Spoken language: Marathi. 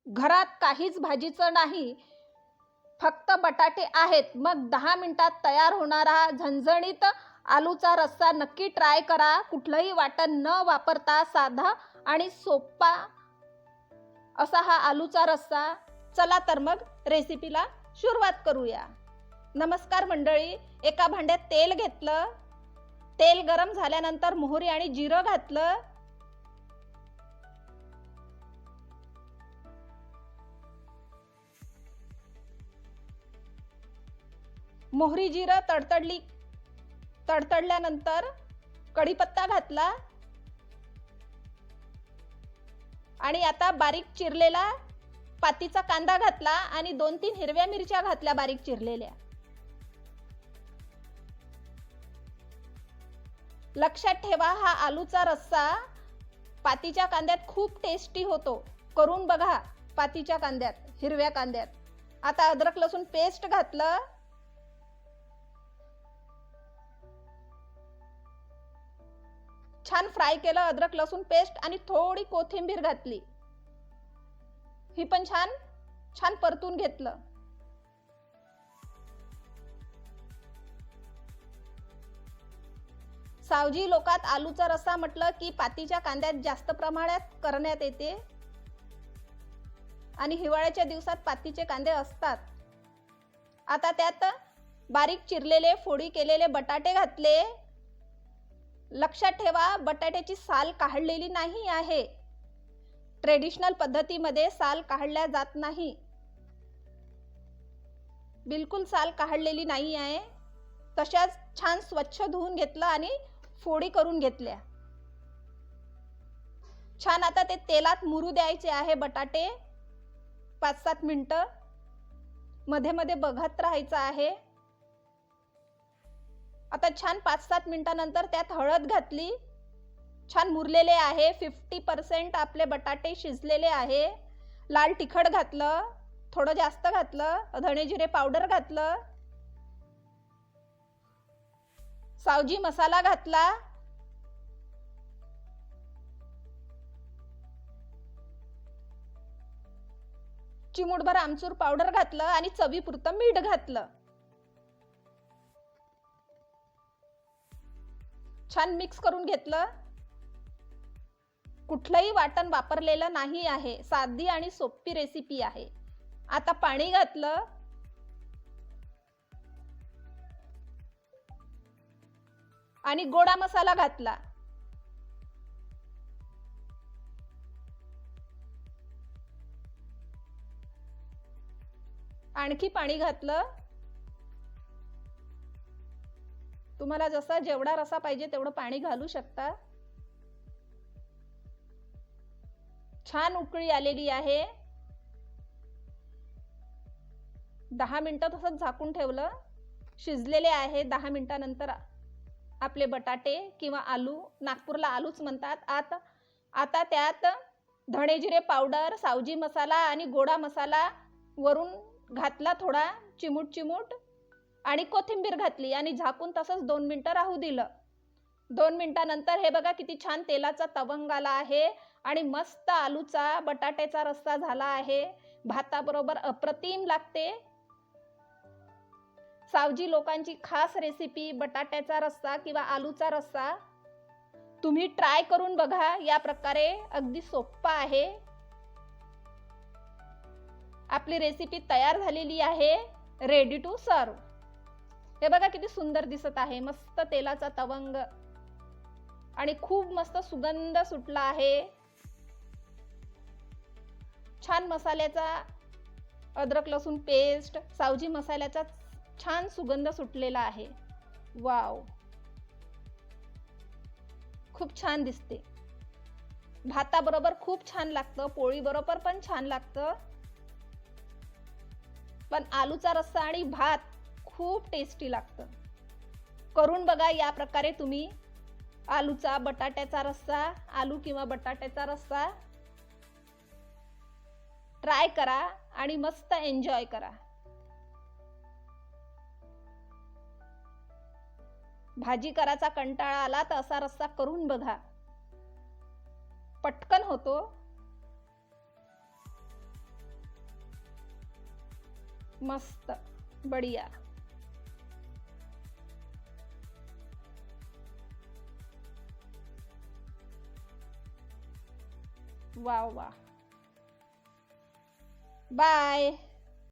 घरात काहीच भाजीचं नाही, फक्त बटाटे आहेत, मग 10 मिनिटात तयार होणारा झणझणीत आलूचा रस्सा नक्की ट्राय करा. कुठलंही वाटण न वापरता साधा आणि सोपा असा हा आलूचा रस्सा. चला तर मग रेसिपीला सुरुवात करूया. नमस्कार मंडळी. एका भांड्यात तेल घेतलं. तेल गरम झाल्यानंतर मोहरी आणि जिरं घातलं. मोहरी जिरं तडतडल्यानंतर कढीपत्ता घातला आणि आता बारीक चिरलेला पातीचा कांदा घातला आणि 2-3 हिरव्या मिरच्या घातल्या बारीक चिरलेल्या. लक्षात ठेवा, हा आलूचा रस्सा पातीच्या कांद्यात खूप टेस्टी होतो. करून बघा पातीच्या कांद्यात, हिरव्या कांद्यात. आता अद्रक लसूण पेस्ट घातलं. छान फ्राय केलं अद्रक लसूण पेस्ट आणि थोडी कोथिंबीर घातली. ही पण छान परतून घेतलं. सावजी लोकात आलूचा रस्सा म्हटलं की पातीच्या कांद्यात जास्त प्रमाणात करण्यात येते आणि हिवाळ्याच्या दिवसात पातीचे कांदे असतात. आता त्यात बारीक चिरलेले फोडी केलेले बटाटे घातले. लक्षात ठेवा, बटाट्याची साल काढलेली नाही आहे. ट्रेडिशनल पद्धतीमध्ये साल काढल्या जात नाही. बिलकुल साल काढलेली नाही आहे. तशाच छान स्वच्छ धुवून घेतलं आणि फोडी करून घेतल्या. छान आता ते तेलात मुरू द्यायचे आहे बटाटे. 5-7 मिनिटं मध्ये मध्ये बघत राहायचं आहे. आता छान 5-7 मिनिटानंतर त्यात हळद घातली. छान मुरलेले आहे. 50% आपले बटाटे शिजलेले आहे. लाल तिखट घातलं, थोडं जास्त घातलं. धणे जिरे पावडर घातलं. सावजी मसाला घातला. चिमूटभर आमचूर पावडर घातलं आणि चवीपुरतं मीठ घातलं. छान मिक्स करून घेतलं. कुठलंही वाटण वापरलेलं नाही आहे. साधी आणि सोपी रेसिपी आहे. आता पाणी घातलं. आणि गोडा मसाला घातला. आणखी पाणी घातलं. तुम्हाला जसा जेवढा रसा पाहिजे तेवढं पाणी घालू शकता. छान उकळी आलेली आहे. 10 मिनिटं तसंच झाकून ठेवलं. शिजलेले आहे. 10 मिनिटानंतर आपले बटाटे किंवा आलू, नागपूरला आलूच म्हणतात. आता त्यात धणे जिरे पावडर, सावजी मसाला आणि गोडा मसाला वरून घातला थोडा चिमूट आणि कोथिंबीर घातली आणि झाकून तसंच 2 मिनिटं राहू दिलं. 2 मिनिटानंतर हे बघा किती छान तेलाचा तवंग आला आहे आणि मस्त आलूचा बटाट्याचा रस्सा झाला आहे. भाताबरोबर अप्रतिम लागते. सावजी लोकांची खास रेसिपी बटाट्याचा रस्सा किंवा आलूचा रस्सा. तुम्ही ट्राय करून बघा. या प्रकारे अगदी सोपा आहे. आपली रेसिपी तयार झालेली आहे. Ready to serve. हे बघा किती सुंदर दिसत आहे. मस्त तेलाचा तवंग आणि खूप मस्त सुगंध सुटला आहे. छान मसाल्याचा, अद्रक लसूण पेस्ट, सावजी मसाल्याचा छान सुगंध सुटलेला आहे. वाव, खूप छान दिसते. भाताबरोबर खूप छान लागतं. पोळी बरोबर पण छान लागतं. पण आलूचा रस्सा आणि भात खूप टेस्टी लागतं. करून बघा या प्रकारे तुम्ही आलूचा बटाट्याचा रस्सा, आलू किंवा बटाट्याचा रस्सा ट्राय करा आणि मस्त एन्जॉय करा. भाजी करायचा कंटाळा आला तर असा रस्सा करून बघा. पटकन होतो. मस्त, बढिया. वा वा. बाय.